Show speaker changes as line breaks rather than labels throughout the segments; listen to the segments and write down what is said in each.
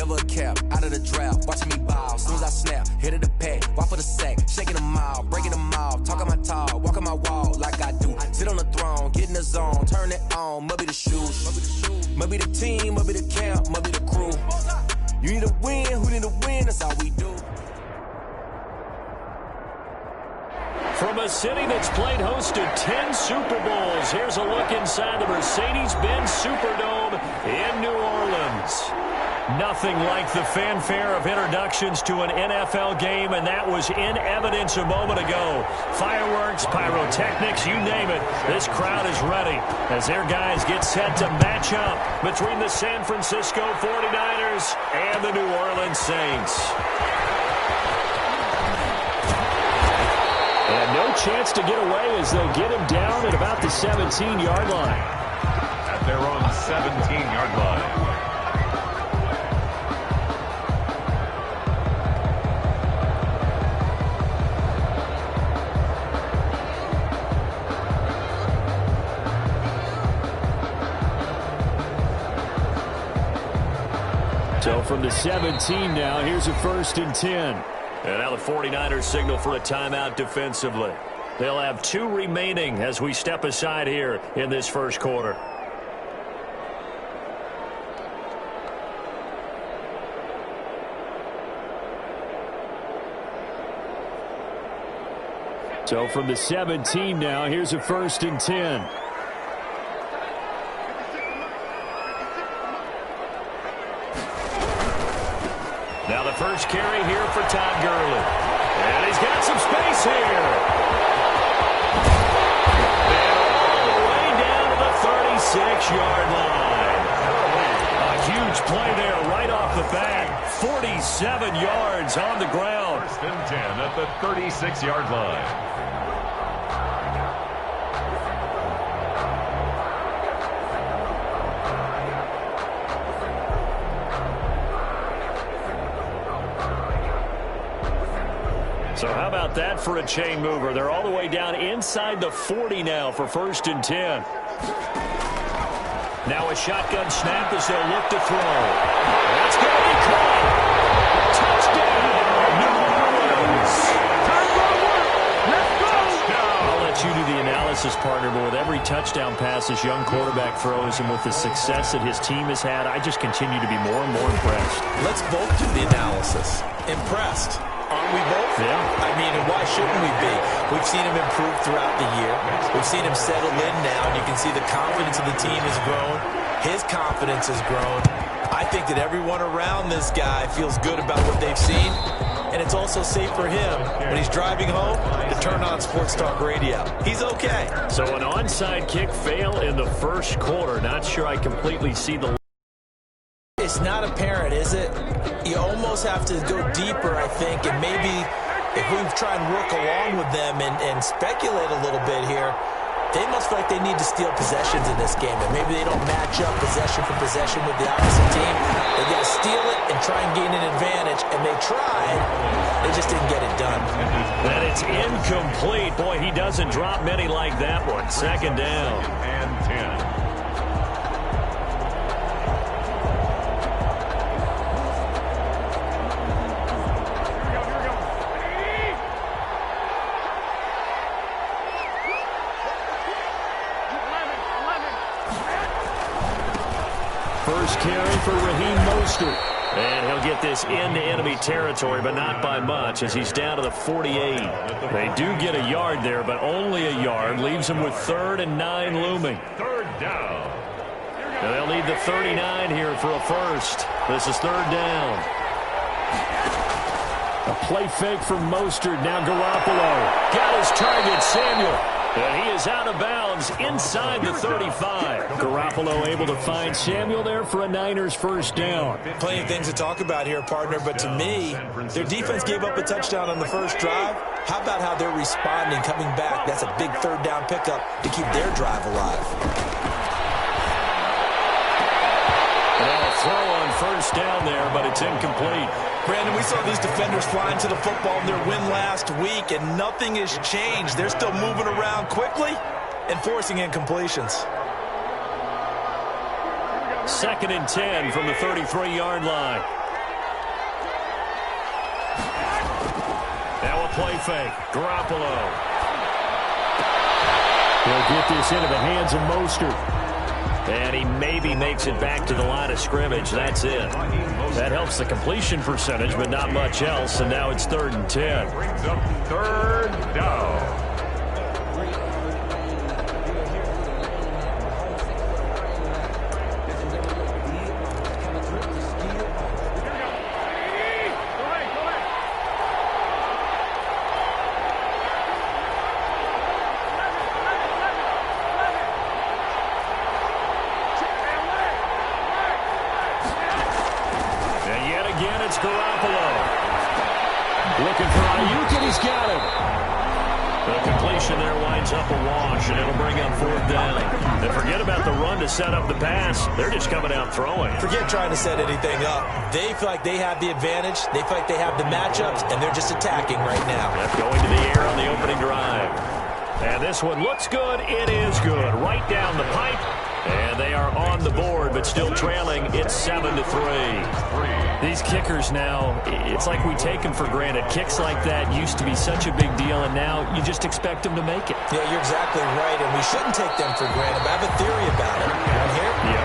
never a cap. Out of the draft, watching me ball. Soon as I snap, hit of the pack, walk for the sack, shaking them all, breaking them all, talking my talk, walking my wall like I do. Sit on the throne, get in the zone, turn it on, must be the shoes, must be the team, must be the camp, must be the crew. You need a win, who need a win? That's all we do.
From a city that's played host to 10 Super Bowls, here's a look inside the Mercedes-Benz Superdome in New Orleans. Nothing like the fanfare of introductions to an NFL game, and that was in evidence a moment ago. Fireworks, pyrotechnics, you name it. This crowd is ready as their guys get set to match up between the San Francisco 49ers and the New Orleans Saints. And no chance to get away as they'll get him down at about the 17-yard line.
At their own 17-yard line.
So from the 17 now, here's a 1st and 10. And now the 49ers signal for a timeout defensively. They'll have 2 remaining as we step aside here in this first quarter. So from the 17 now, here's a 1st and 10. Now the first carry here for Todd Gurley. And he's got some space here. And all the way down to the 36-yard line. A huge play there right off the bat. 47 yards on the ground.
1st and 10 at the 36-yard line.
So how about that for a chain mover? They're all the way down inside the 40 now for 1st and 10. Now a shotgun snap as they'll look to throw. That's going to be caught. Touchdown, New Orleans. I'll let you do the analysis, partner, but with every touchdown pass this young quarterback throws and with the success that his team has had, I just continue to be more and more impressed.
Let's both do the analysis. Impressed. Aren't we both?
Yeah.
I mean, and why shouldn't we be? We've seen him improve throughout the year. We've seen him settle in now, and you can see the confidence of the team has grown. His confidence has grown. I think that everyone around this guy feels good about what they've seen, and it's also safe for him when he's driving home to turn on Sports Talk Radio. He's okay.
So an onside kick fail in the first quarter. Not sure I completely see the...
It's not apparent, is it? You almost have to go deeper, I think, and maybe if we try and work along with them and speculate a little bit here, they must feel like they need to steal possessions in this game, and maybe they don't match up possession for possession with the opposite team. They got to steal it and try and gain an advantage, and they tried. They just didn't get it done.
And it's incomplete. Boy, he doesn't drop many like that one. 2nd down.
And 10.
First carry for Raheem Mostert. And he'll get this into enemy territory, but not by much as he's down to the 48. They do get a yard there, but only a yard. Leaves him with 3rd and 9 looming.
3rd down.
And they'll need the 39 here for a first. This is 3rd down. A play fake from Mostert. Now Garoppolo. Got his target, Samuel. And he is out of bounds inside the 35. Garoppolo able to find Samuel there for a Niners first down.
Plenty of things to talk about here, partner, but to me, their defense gave up a touchdown on the first drive. How about how they're responding, coming back? That's a big 3rd down pickup to keep their drive alive.
Now a throw on first down there, but it's incomplete.
Brandon, we saw these defenders flying to the football in their win last week, and nothing has changed. They're still moving around quickly and forcing incompletions.
2nd and 10 from the 33-yard line. Now a play fake. Garoppolo. He'll get this into the hands of Mostert. And he maybe makes it back to the line of scrimmage. That's it. That helps the completion percentage, but not much else. And now it's 3rd and 10.
Brings up 3rd down.
Looking for Ayuk, and he's got him. The completion there winds up a wash, and it'll bring up 4th down. And forget about the run to set up the pass. They're just coming out throwing.
Forget trying to set anything up. They feel like they have the advantage. They feel like they have the matchups, and they're just attacking right now.
Yep, going to the air on the opening drive. And this one looks good. It is good. Right down the pipe. And they are on the board, but still trailing. It's 7-3. These kickers now, it's like we take them for granted. Kicks like that used to be such a big deal, and now you just expect them to make it.
Yeah, you're exactly right, and we shouldn't take them for granted. But I have a theory about it. You want to hear?
Yeah.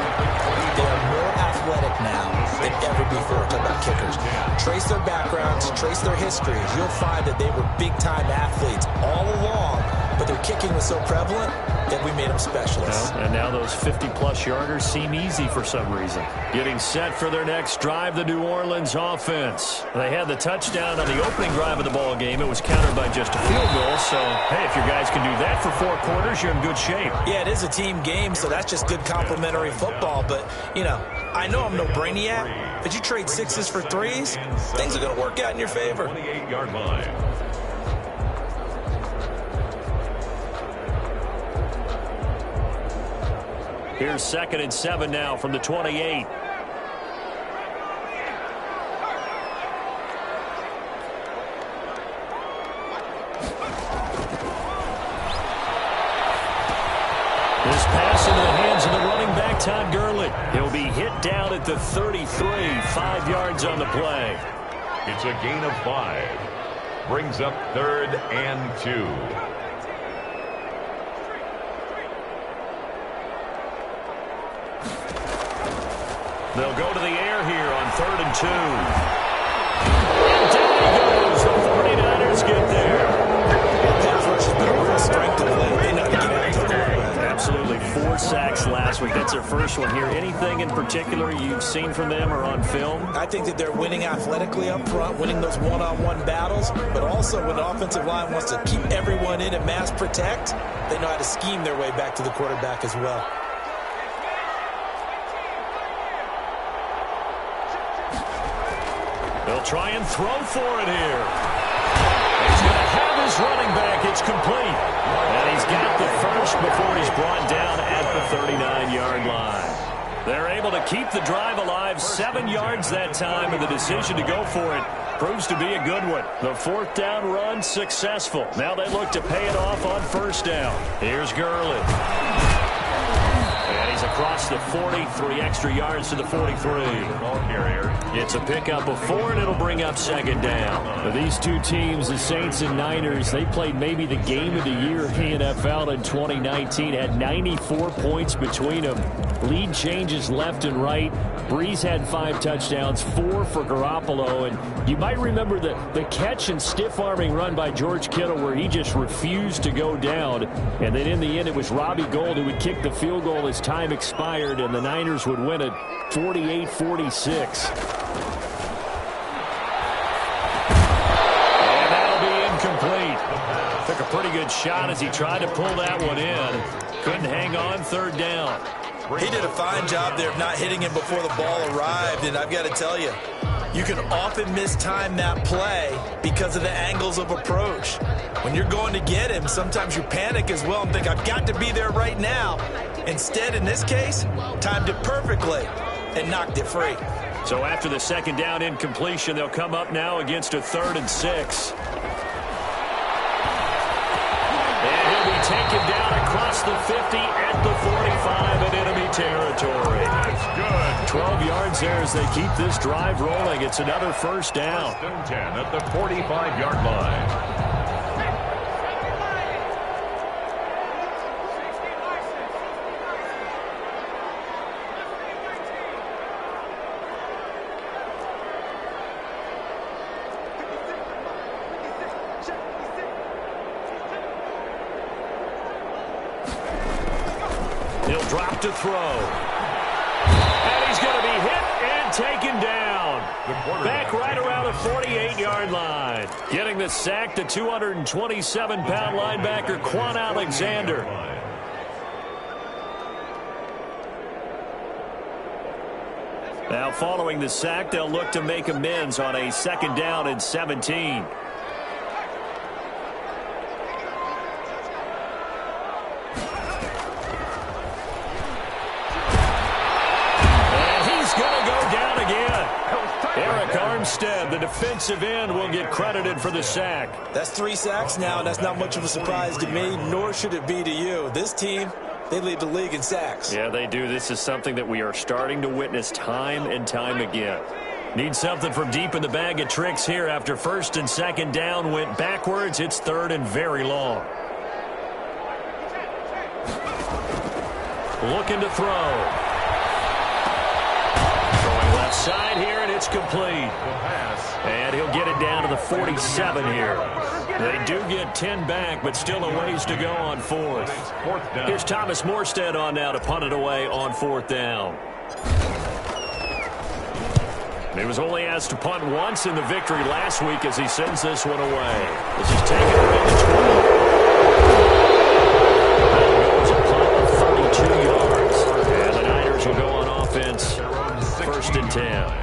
They are more athletic now than ever before. Talk about kickers. Trace their backgrounds, trace their histories. You'll find that they were big-time athletes all along, but their kicking was so prevalent that we made them specialists.
Well, and now those 50-plus yarders seem easy for some reason. Getting set for their next drive, the New Orleans offense. They had the touchdown on the opening drive of the ball game. It was countered by just a field goal. So, hey, if your guys can do that for 4 quarters, you're in good shape.
Yeah, it is a team game, so that's just good complimentary football. But, you know, I know I'm no brainiac, but you trade 6s for 3s, things are going to work out in your favor.
28-yard line.
Here's 2nd and 7 now from the 28. This pass into the hands of the running back, Todd Gurley. He'll be hit down at the 33, 5 yards on the play.
It's a gain of 5. Brings up 3rd and 2.
They'll go to the air here on 3rd and 2. And down he goes. The 49ers get there.
Pass rush has been a real strength of late. They know to get after the quarterback.
Absolutely. 4 sacks last week. That's their first one here. Anything in particular you've seen from them or on film?
I think that they're winning athletically up front, winning those one-on-one battles, but also when the offensive line wants to keep everyone in and mass protect, they know how to scheme their way back to the quarterback as well.
They'll try and throw for it here. He's going to have his running back. It's complete. And he's got the first before he's brought down at the 39-yard line. They're able to keep the drive alive, 7 yards that time, and the decision to go for it proves to be a good one. The 4th down run successful. Now they look to pay it off on 1st down. Here's Gurley. And he's across the 40, 3 extra yards to the 43. It's a pickup of 4, and it'll bring up 2nd down. Now, these two teams, the Saints and Niners, they played maybe the game of the year in the NFL in 2019. Had 94 points between them. Lead changes left and right. Breeze had 5 touchdowns, 4 for Garoppolo. And you might remember the catch and stiff-arming run by George Kittle where he just refused to go down. And then in the end, it was Robbie Gould who would kick the field goal as time expired, and the Niners would win it 48-46. And that'll be incomplete. Took a pretty good shot as he tried to pull that one in. Couldn't hang on, 3rd down.
He did a fine job there of not hitting him before the ball arrived, and I've got to tell you, you can often mistime that play because of the angles of approach. When you're going to get him, sometimes you panic as well and think, I've got to be there right now. Instead, in this case, timed it perfectly and knocked it free.
So after the 2nd down incompletion, they'll come up now against a 3rd and 6. And he'll be taken down across the 50 at the 45 in enemy territory.
That's good.
12 yards there as they keep this drive rolling. It's another first down.
First and 10 at the 45-yard line.
He'll drop to throw. And he's going to be hit and taken down. Back right around the 48-yard line. Getting the sack, the 227-pound linebacker, Quan Alexander. Now following the sack, they'll look to make amends on a second down and 17. Armstead, the defensive end, will get credited for the sack.
That's 3 sacks now, and that's not much of a surprise to me, nor should it be to you. This team, they lead the league in sacks.
Yeah, they do. This is something that we are starting to witness time and time again. Need something from deep in the bag of tricks here after first and second down went backwards. It's third and very long. Looking to throw. Left side here, and it's complete. And he'll get it down to the 47 here. They do get 10 back, but still a ways to go on fourth. Here's Thomas Morstead on now to punt it away on fourth down. He was only asked to punt once in the victory last week as he sends this one away. This is taken away to 20. That goes a punt of 32 yards. And the Niners will go on offense. First and 10.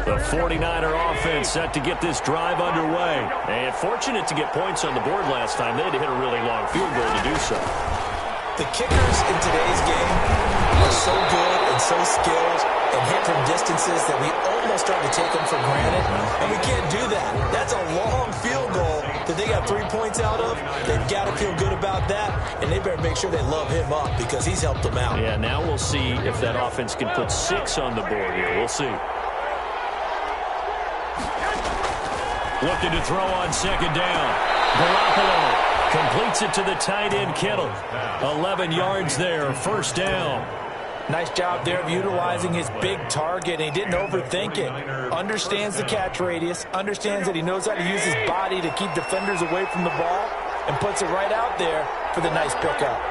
The 49er offense set to get this drive underway. And fortunate to get points on the board last time. They had to hit a really long field goal to do so.
The kickers in today's game are so good and so skilled and hit from distances that we almost start to take them for granted, and we can't do that. That's a long field goal that they got 3 points out of. They've got to feel good about that, and they better make sure they love him up because he's helped them out.
Yeah, now we'll see if that offense can put 6 on the board here. We'll see. Looking to throw on second down. Garoppolo completes it to the tight end, Kittle. 11 yards there, first down.
Nice job there of utilizing his big target, and he didn't overthink it. Understands the catch radius, understands that he knows how to use his body to keep defenders away from the ball, and puts it right out there for the nice pickup.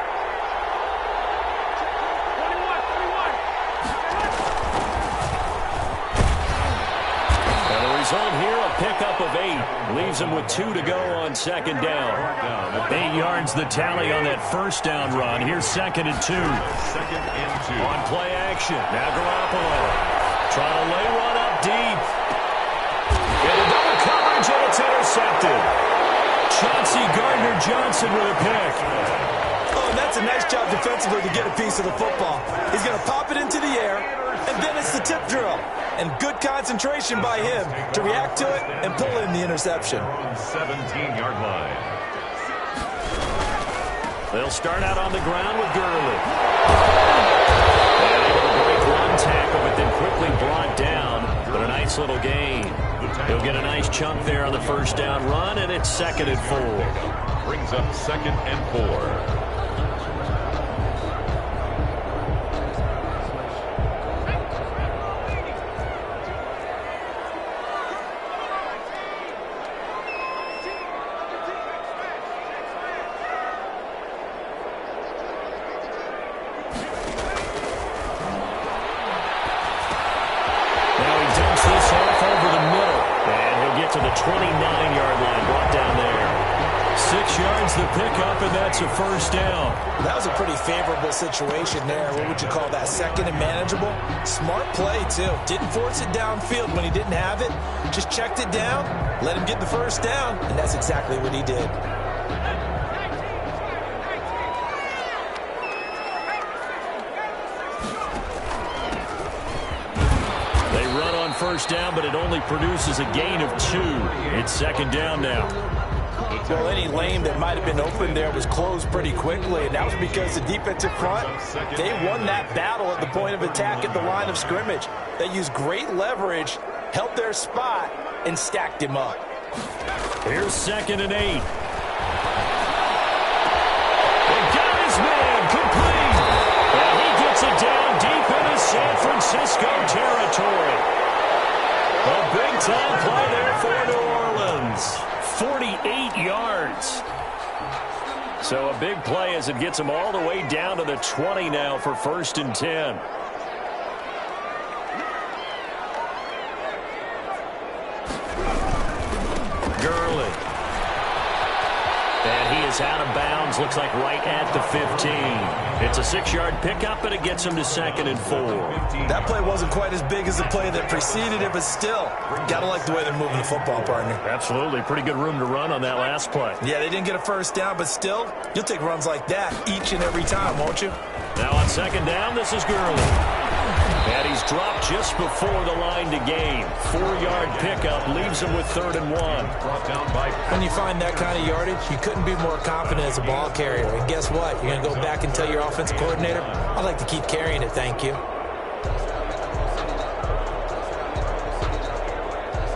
Result here, a pickup of 8. Leaves him with 2 to go on second down. 8 yards the tally on that first down run. Here's second and 2. On play action. Now Garoppolo trying to lay one up deep. Into double coverage, and it's intercepted. Chauncey Gardner-Johnson with a pick.
Oh, and that's a nice job defensively to get a piece of the football. He's going to pop it into the air, and then it's the tip drill. And good concentration by him to react to it and pull in the interception.
17-yard line.
They'll start out on the ground with Gurley. And able to break one tackle, but then quickly brought down. But a nice little gain. He'll get a nice chunk there on the first down run, and it's second and 4.
Brings up second and 4.
To the 29-yard line, brought down there. 6 yards the pickup, and that's a first down.
That was a pretty favorable situation there. What would you call that? Second and manageable? Smart play, too. Didn't force it downfield when he didn't have it. Just checked it down, let him get the first down, and that's exactly what he did.
first down, but it only produces a gain of 2. It's second down now.
Well, any lane that might have been open there was closed pretty quickly, and that was because the defensive front, they won that battle at the point of attack at the line of scrimmage. They used great leverage, held their spot, and stacked him up.
Here's 2nd and 8. They got his man complete. And he gets it down deep into San Francisco territory. A big-time play there for New Orleans. 48 yards. So a big play as it gets them all the way down to the 20 now for 1st and 10. Gurley. And he is out of bounds, looks like right at the 15. It's a 6-yard pickup, and it gets him to 2nd and 4.
That play wasn't quite as big as the play that preceded it, but still, got to like the way they're moving the football, partner.
Absolutely. Pretty good room to run on that last play.
Yeah, they didn't get a first down, but still, you'll take runs like that each and every time, won't you?
Now on 2nd down, this is Gurley. And he's dropped just before the line to gain. 4-yard pickup leaves him with 3rd and 1.
When you find that kind of yardage, you couldn't be more confident as a ball carrier. And guess what? You're going to go back and tell your offensive coordinator, I'd like to keep carrying it, thank you.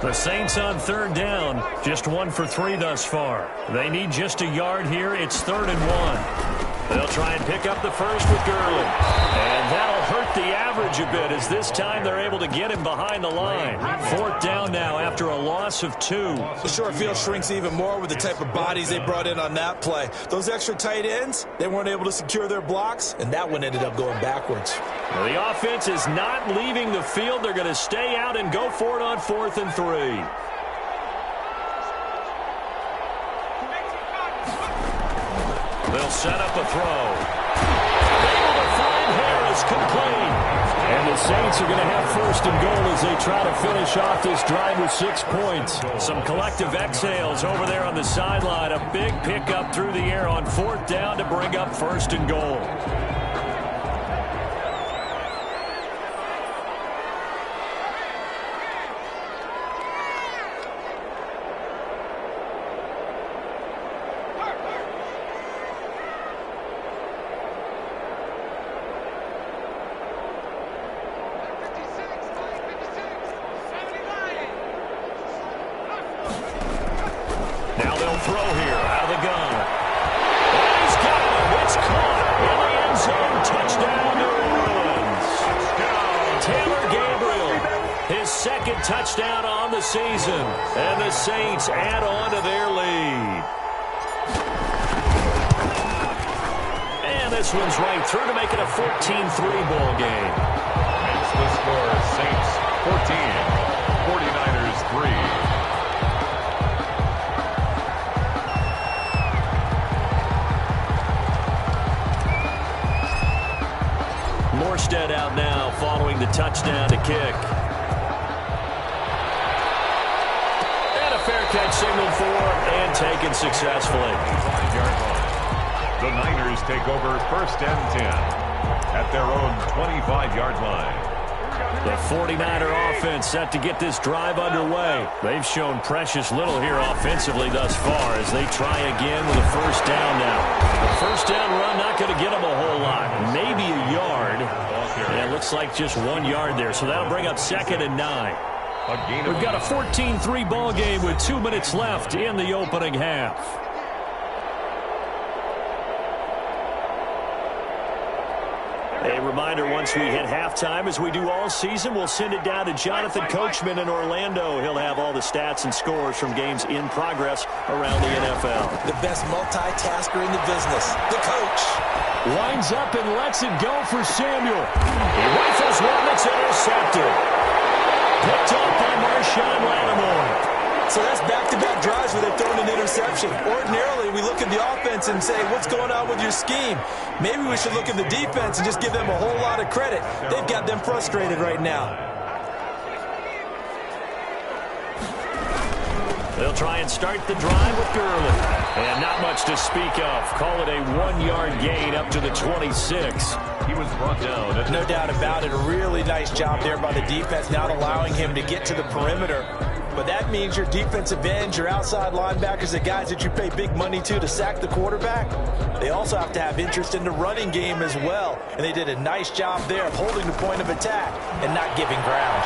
The Saints on 3rd down, just 1 for 3 thus far. They need just a yard here. It's 3rd and 1. They'll try and pick up the first with Gurley. And that'll hurt the average a bit as this time they're able to get him behind the line. 4th down now after a loss of 2.
The short field shrinks even more with the type of bodies they brought in on that play. Those extra tight ends, they weren't able to secure their blocks, and that one ended up going backwards.
Well, the offense is not leaving the field. They're going to stay out and go for it on 4th and 3. They'll set up a throw. Able to find Harris complete. And the Saints are going to have 1st and goal as they try to finish off this drive with 6 points. Some collective exhales over there on the sideline. A big pickup through the air on 4th down to bring up 1st and goal. Throw here out of the gun. And he's got it. It's caught in the end zone. Touchdown, New Orleans. Taylor Gabriel, his 2nd touchdown on the season. And the Saints add on to their lead. And this one's right through to make it a 14-3 ball game.
Makes the score Saints 14, 49ers 3.
Morstead out now following the touchdown to kick. And a fair catch signaled for and taken successfully.
5-yard line. The Niners take over 1st and 10 at their own 25-yard line.
The 49er offense set to get this drive underway. They've shown precious little here offensively thus far as they try again with a 1st down now. The 1st down run not going to get them a whole lot. Maybe a yard. And it looks like just 1 yard there. So that'll bring up 2nd and 9. We've got a 14-3 ball game with 2 minutes left in the opening half. A reminder, once we hit halftime, as we do all season, we'll send it down to Jonathan Coachman in Orlando. He'll have all the stats and scores from games in progress around the NFL.
The best multitasker in the business, the coach.
Winds up and lets it go for Samuel. He rifles one that's intercepted. Picked up by Marshawn Lattimore.
So that's back-to-back drives where they've thrown an interception. Ordinarily, we look at the offense and say, what's going on with your scheme? Maybe we should look at the defense and just give them a whole lot of credit. They've got them frustrated right now.
They'll try and start the drive with Gurley. And not much to speak of. Call it a 1-yard gain up to the 26.
He was brought down.
No doubt about it. A really nice job there by the defense, not allowing him to get to the perimeter. But that means your defensive ends, your outside linebackers, the guys that you pay big money to sack the quarterback, they also have to have interest in the running game as well. And they did a nice job there of holding the point of attack and not giving ground.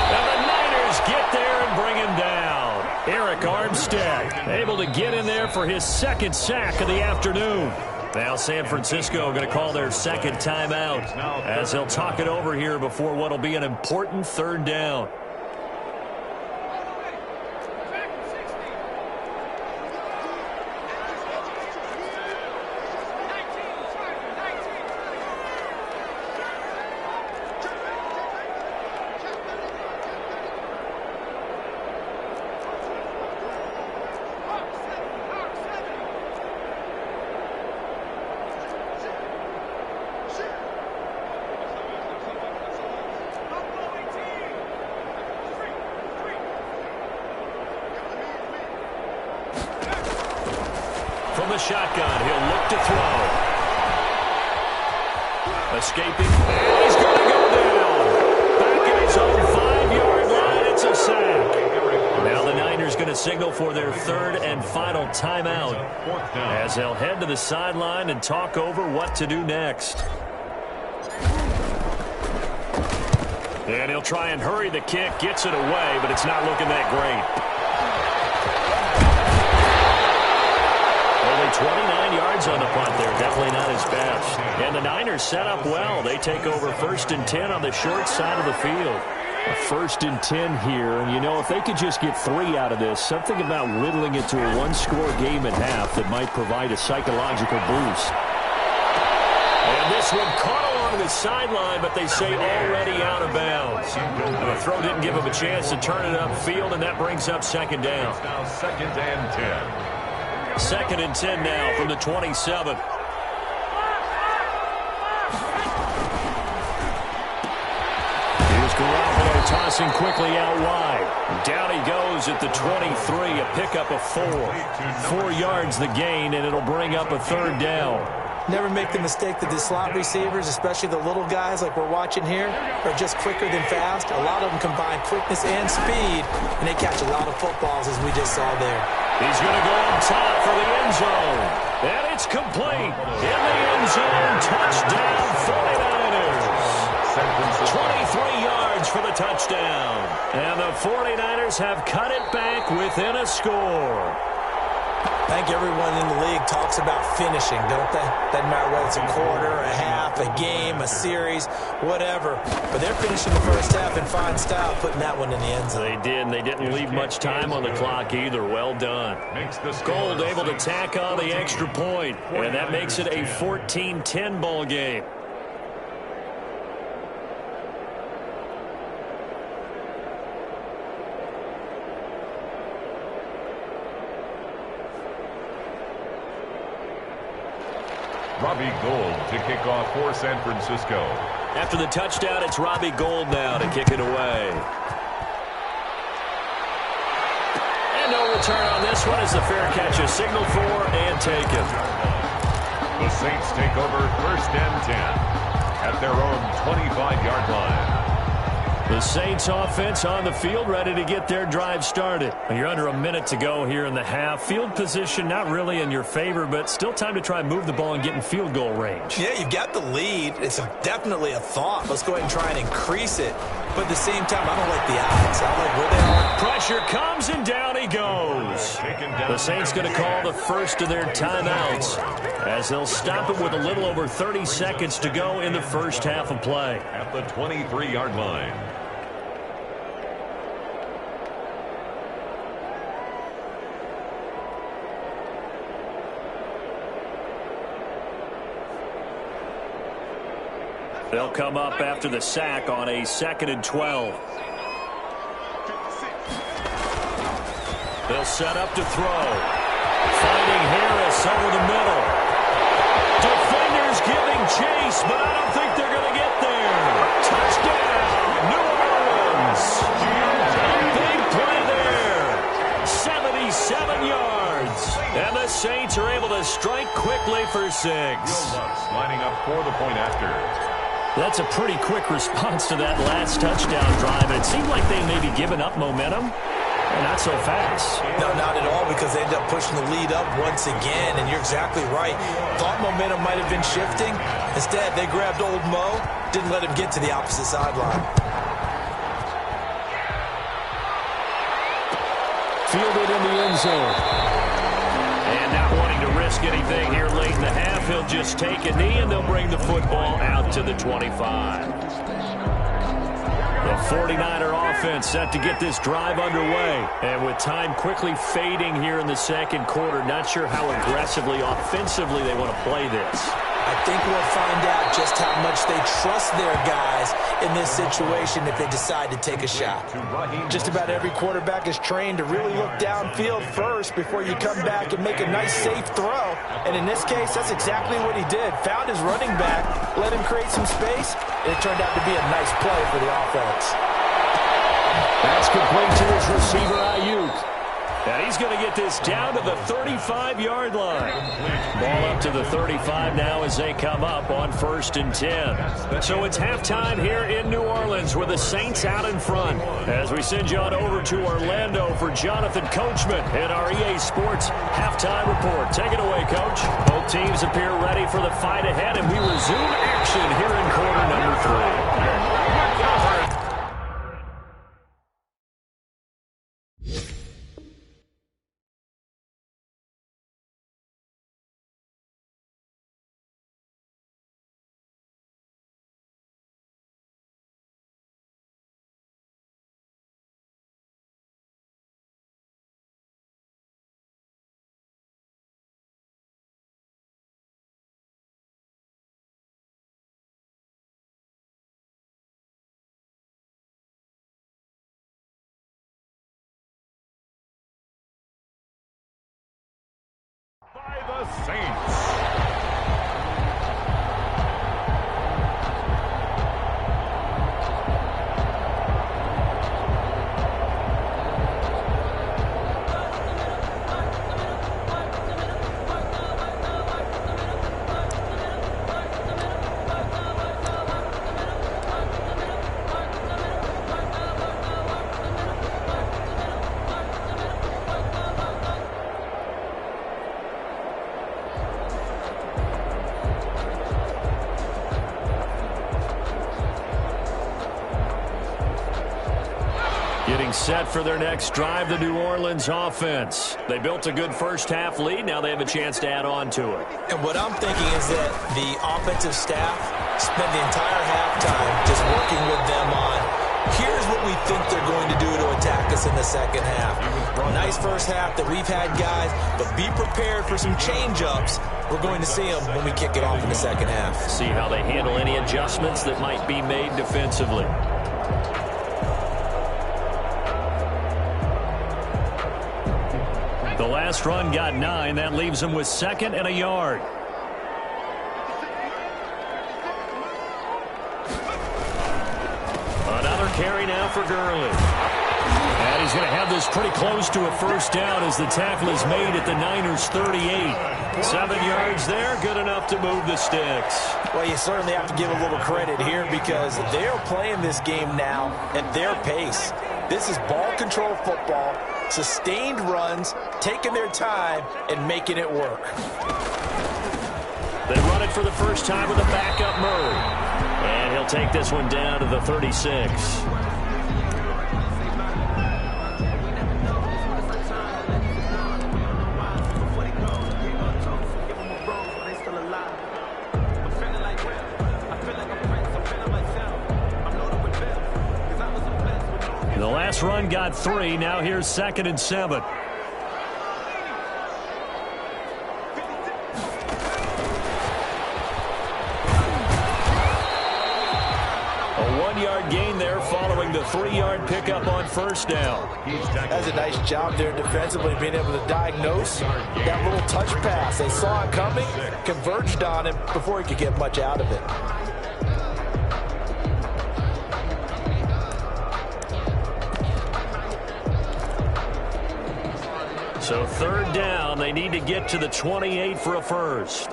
And the Niners get there and bring him down. Eric Armstead able to get in there for his second sack of the afternoon. Now San Francisco going to call their second timeout as they'll talk it over here before what will be an important third down. From the shotgun, he'll look to throw. Escaping, and he's going to go down. Back at his own 5-yard line, it's a sack. Now the Niners going to signal for their third and final timeout as they'll head to the sideline and talk over what to do next. And he'll try and hurry the kick, gets it away, but it's not looking that great. 29 yards on the punt there. Definitely not his best. And the Niners set up well. They take over 1st and 10 on the short side of the field. A 1st and 10 here. And, you know, if they could just get 3 out of this, something about whittling it to a one-score game at half that might provide a psychological boost. And this one caught along the sideline, but they say already out of bounds. The throw didn't give him a chance to turn it upfield, and that brings up second down.
It's now 2nd and 10.
2nd and 10 now from the 27. Here's Garoppolo tossing quickly out wide. Down he goes at the 23, a pickup of 4. 4 yards the gain, and it'll bring up a third down.
Never make the mistake that the slot receivers, especially the little guys like we're watching here, are just quicker than fast. A lot of them combine quickness and speed, and they catch a lot of footballs, as we just saw there.
He's going to go on top for the end zone. And it's complete. In the end zone, touchdown 49ers. 23 yards for the touchdown. And the 49ers have cut it back within a score.
I think everyone in the league talks about finishing, don't they? Doesn't matter whether it's a quarter, a half, a game, a series, whatever. But they're finishing the first half in fine style, putting that one in the end zone.
They did, and they didn't leave much time on the clock either. Well done. Gold able to tack on the extra point, and that makes it a 14-10 ball game.
Robbie Gould to kick off for San Francisco.
After the touchdown, it's Robbie Gould now to kick it away. And no return on this one as the fair catch is signaled for and taken.
The Saints take over 1st and 10 at their own 25-yard line.
The Saints offense on the field, ready to get their drive started. You're under a minute to go here in the half. Field position not really in your favor, but still time to try and move the ball and get in field goal range.
Yeah, you've got the lead. It's definitely a thought. Let's go ahead and try and increase it. But at the same time, I don't like the odds. I like where they are.
Pressure comes, and down he goes. The Saints going to call the first of their timeouts as they'll stop it with a little over 30 seconds to go in the first half of play.
At the 23-yard line.
They'll come up after the sack on a 2nd and 12. They'll set up to throw. Finding Harris over the middle. Defenders giving chase, but I don't think they're going to get there. Touchdown, New Orleans. Big play there. for 6.
Lining up for the point after.
That's a pretty quick response to that last touchdown drive. It seemed like they may be giving up momentum. Not so fast.
No, not at all, because they ended up pushing the lead up once again, and you're exactly right. Thought momentum might have been shifting. Instead, they grabbed old Mo, didn't let him get to the opposite sideline.
Fielded in the end zone. And not wanting to risk anything here late in the half, he'll just take a knee, and they'll bring the football out to the 25. The 49er offense set to get this drive underway. And with time quickly fading here in the second quarter, not sure how aggressively, offensively they want to play this.
I think we'll find out just how much they trust their guys in this situation if they decide to take a shot. Just about every quarterback is trained to really look downfield first before you come back and make a nice, safe throw. And in this case, that's exactly what he did. Found his running back, let him create some space, and it turned out to be a nice play for the offense.
That's complete to his receiver, Ayuk. And he's going to get this down to the 35-yard line. Ball up to the 35 now as they come up on 1st and 10. So it's halftime here in New Orleans with the Saints out in front. As we send you on over to Orlando for Jonathan Coachman in our EA Sports halftime report. Take it away, Coach. Both teams appear ready for the fight ahead, and we resume action here in quarter number 3.
By the Saints.
Getting set for their next drive, the New Orleans offense. They built a good first-half lead. Now they have a chance to add on to it.
And what I'm thinking is that the offensive staff spent the entire halftime just working with them on, here's what we think they're going to do to attack us in the second half. Nice first half that we've had, guys, but be prepared for some change-ups. We're going to see them when we kick it off in the second half.
See how they handle any adjustments that might be made defensively. The last run got 9. That leaves them with 2nd and a yard. Another carry now for Gurley. And he's going to have this pretty close to a first down as the tackle is made at the Niners' 38. 7 yards there, good enough to move the sticks.
Well, you certainly have to give a little credit here because they're playing this game now at their pace. This is ball control football, sustained runs, taking their time, and making it work.
They run it for the first time with a backup Murray. And he'll take this one down to the 36. The last run got 3. Now here's 2nd and 7. A 1-yard gain there following the 3-yard pickup on first down.
That's a nice job there defensively, being able to diagnose that little touch pass. They saw it coming, converged on him before he could get much out of it.
So 3rd down, they need to get to the 28 for a first.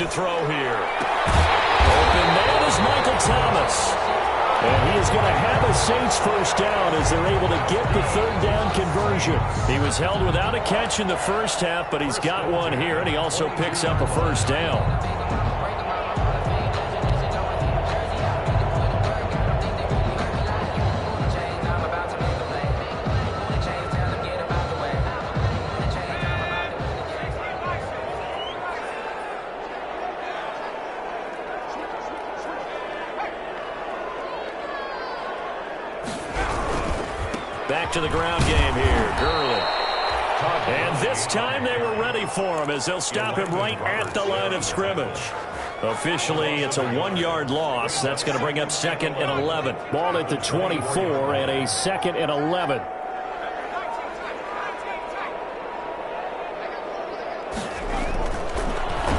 to throw here. Open man is Michael Thomas. And he is going to have a Saints first down as they're able to get the third down conversion. He was held without a catch in the first half, but he's got one here, and he also picks up a first down. Back to the ground game here. Gurley. And this time they were ready for him as they'll stop him right at the line of scrimmage. Officially, it's a 1-yard loss. That's going to bring up 2nd and 11. Ball at the 24 and a 2nd and 11.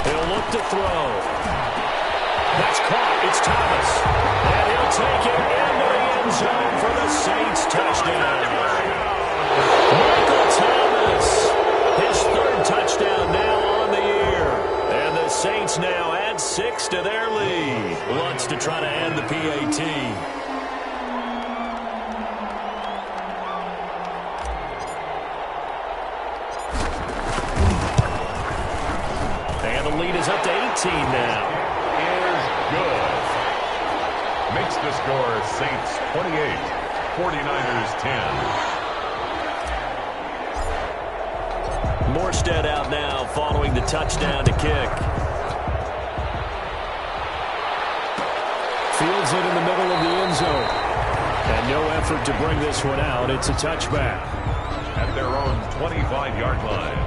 He'll look to throw. That's caught. It's Thomas. And he'll take it into the end zone for the Saints touchdown. Michael Thomas, his 3rd touchdown now on the year. And the Saints now add 6 to their lead. Wants to try to end the PAT. And the lead is up to 18 now.
Is good. Makes the score Saints 28, 49ers 10.
Morstead out now following the touchdown to kick. Fields it in the middle of the end zone. And no effort to bring this one out. It's a touchback.
At their own 25-yard line.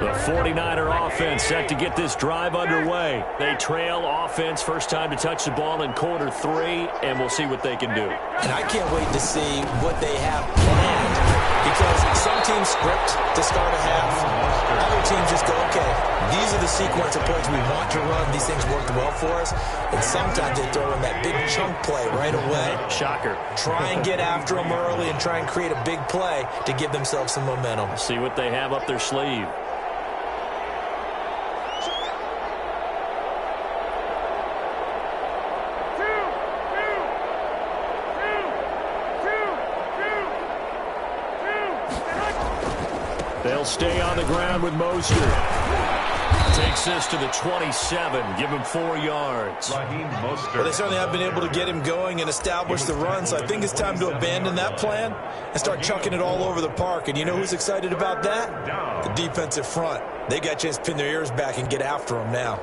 The 49er offense set to get this drive underway. They trail offense first time to touch the ball in quarter 3, and we'll see what they can do.
And I can't wait to see what they have planned, because some teams script to start a half. Other teams just go, okay, these are the sequence of plays we want to run. These things worked well for us. And sometimes they throw in that big chunk play right away.
Shocker.
Try and get after them early and try and create a big play to give themselves some momentum.
See what they have up their sleeve. They'll stay on the ground with Mostert. Takes this to the 27. Give him 4 yards.
Well, they certainly have been able to get him going and establish the run, so I think it's time to abandon that plan and start chucking it all over the park. And you know who's excited about that? The defensive front. They got a chance to pin their ears back and get after him now.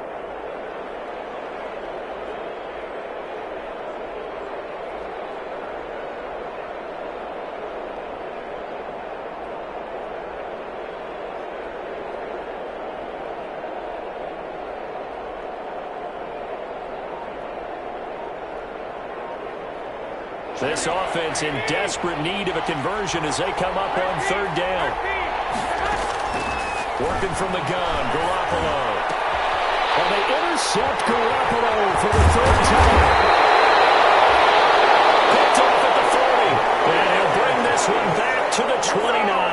This offense in desperate need of a conversion as they come up on 3rd down. Working from the gun, Garoppolo. And they intercept Garoppolo for the 3rd time. Picked off at the 40. And he'll bring this one back to the 29.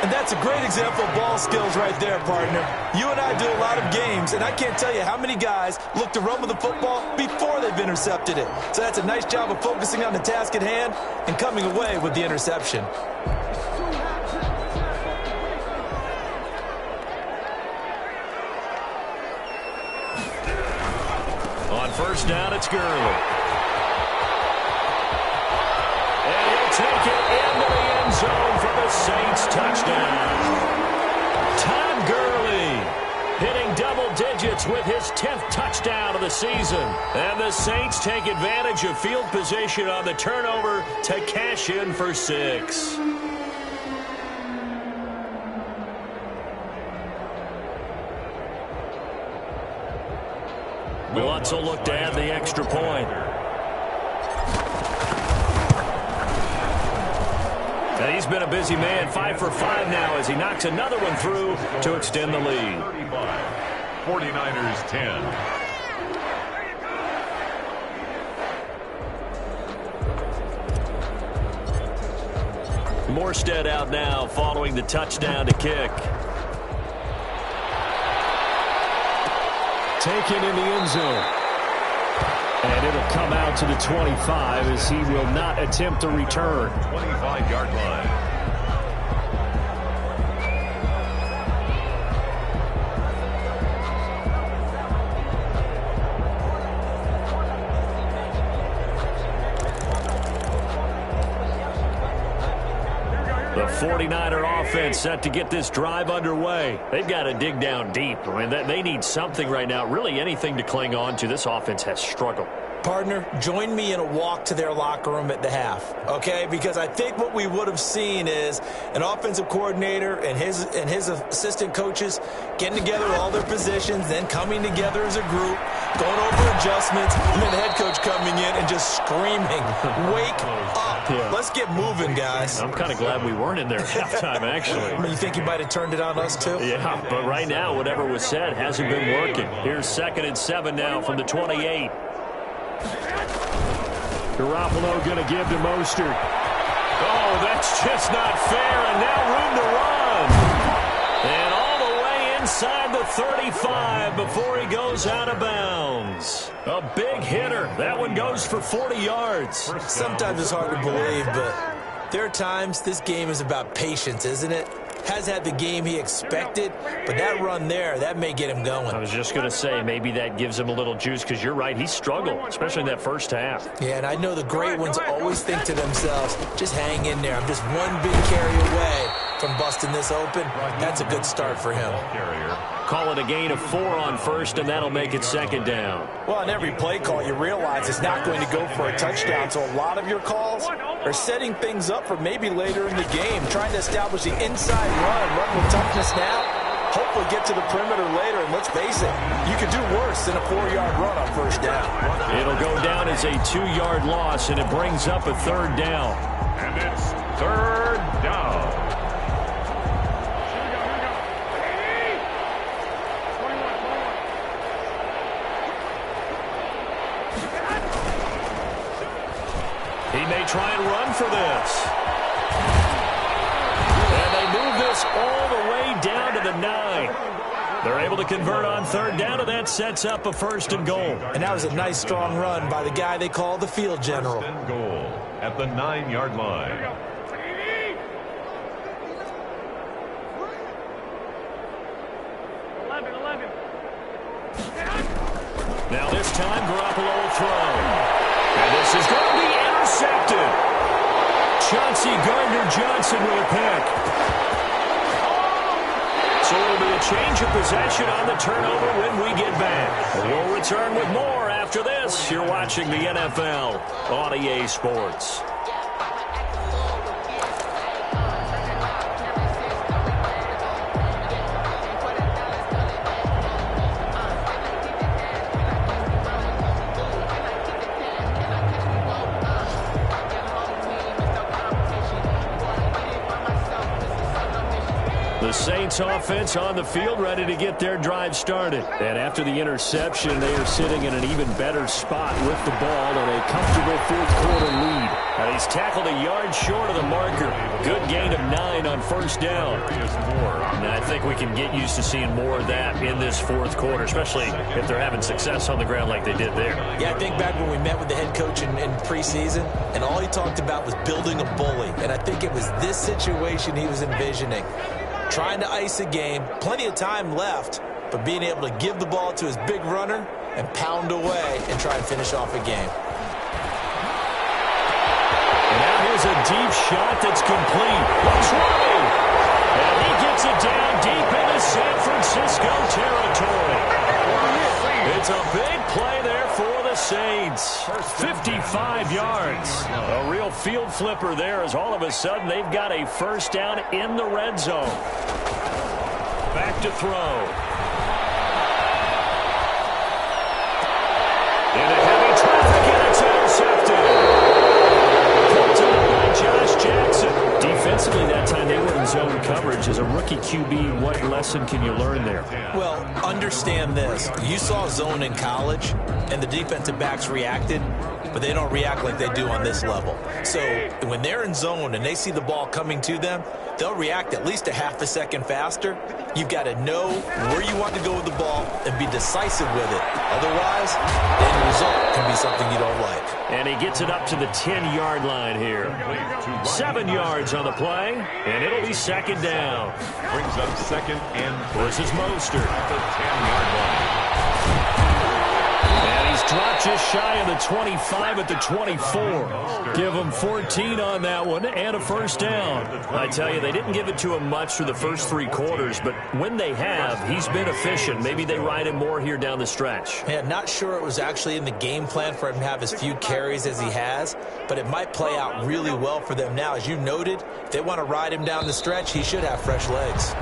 And that's a great example of ball skills right there, partner. You and I do a lot of games, and I can't tell you how many guys look to run with the football before they've intercepted it. So that's a nice job of focusing on the task at hand and coming away with the interception.
On 1st down, it's Gurley. And he'll take it into the end zone for the Saints touchdown. Todd Gurley hitting double digits with his 10th touchdown of the season. And the Saints take advantage of field position on the turnover to cash in for 6. Lutz will look to add the extra point. And he's been a busy man, 5 for 5 now as he knocks another one through to extend the lead.
49ers 10.
Morstead out now following the touchdown to kick. Taken in the end zone. And it'll come out to the 25 as he will not attempt to return.
25-yard line.
The 49er offense set to get this drive underway. They've got to dig down deep. I mean, they need something right now, really anything to cling on to. This offense has struggled.
Partner, join me in a walk to their locker room at the half, okay? Because I think what we would have seen is an offensive coordinator and his assistant coaches getting together all their positions, then coming together as a group, going over adjustments, and then the head coach coming in and just screaming, "Wake up.
Yeah.
Let's get moving, guys."
I'm kind of glad we weren't in there at halftime, actually.
I mean, you think he might have turned it on us, too?
Yeah, but right now, whatever was said hasn't been working. Here's 2nd and 7 now from the 28. Garoppolo going to give to Mostert. Oh, that's just not fair, and now room to run. And all the way inside the 35 before he goes out of bounds. A big hitter. That one goes for 40 yards.
Sometimes it's hard to believe, but there are times this game is about patience, isn't it? Has had the game he expected, but that run there, that may get him going.
I was just going to say, maybe that gives him a little juice, because you're right, he struggled, especially in that first half.
Yeah, and I know the great ones always think to themselves, just hang in there. I'm just one big carry away from busting this open. That's a good start for him.
Call it a gain of 4 on first, and that'll make it 2nd down.
Well, on every play call, you realize it's not going to go for a touchdown, so a lot of your calls are setting things up for maybe later in the game, trying to establish the inside run with toughness now, hopefully get to the perimeter later, and let's face it, you could do worse than a 4-yard run on first down.
It'll go down as a 2-yard loss, and it brings up a 3rd down.
And it's 3rd down.
He may try and run for this. And they move this all the way down to the 9. They're able to convert on 3rd down, and that sets up a 1st and goal.
And that was a nice, strong run by the guy they call the field general.
1st and goal at the 9-yard line.
Now this time, Garoppolo will throw. And this is going to be intercepted. Chauncey Gardner-Johnson with a pick. So it'll be a change of possession on the turnover when we get back. We'll return with more after this. You're watching the NFL on EA Sports. The Saints offense on the field, ready to get their drive started. And after the interception, they are sitting in an even better spot with the ball and a comfortable 4th quarter lead. And he's tackled a yard short of the marker. Good gain of 9 on 1st down. And I think we can get used to seeing more of that in this 4th quarter, especially if they're having success on the ground like they did there.
Yeah, I think back when we met with the head coach in preseason, and all he talked about was building a bully. And I think it was this situation he was envisioning. Trying to ice a game, plenty of time left, but being able to give the ball to his big runner and pound away and try and finish off a game.
And now here's a deep shot that's complete. Looks running. And he gets it down deep into San Francisco territory. It's a big play there for the Saints. 55 yards. A real field flipper there as all of a sudden they've got a 1st down in the red zone. Back to throw. Into heavy traffic, and it's intercepted. Picked up by Josh Jackson. Defensively that time they were in zone coverage. As a rookie QB, what lesson can you learn there?
Well, understand this. You saw zone in college, and the defensive backs reacted. but they don't react like they do on this level. So when they're in zone and they see the ball coming to them, they'll react at least a half a second faster. You've got to know where you want to go with the ball and be decisive with it. Otherwise, the end result can be something you don't like.
And he gets it up to the 10-yard line here. 7 yards on the play, and it'll be second down.
Brings up second and 3.
This is Mostert.
At the 10-yard line.
And he's dropped just shy of the 25 at the 24. Give him 14 on that one and a first down. I tell you, they didn't give it to him much through the first 3 quarters, but when they have, he's been efficient. Maybe they ride him more here down the stretch.
Yeah, not sure it was actually in the game plan for him to have as few carries as he has, but it might play out really well for them now. As you noted, if they want to ride him down the stretch, he should have fresh legs.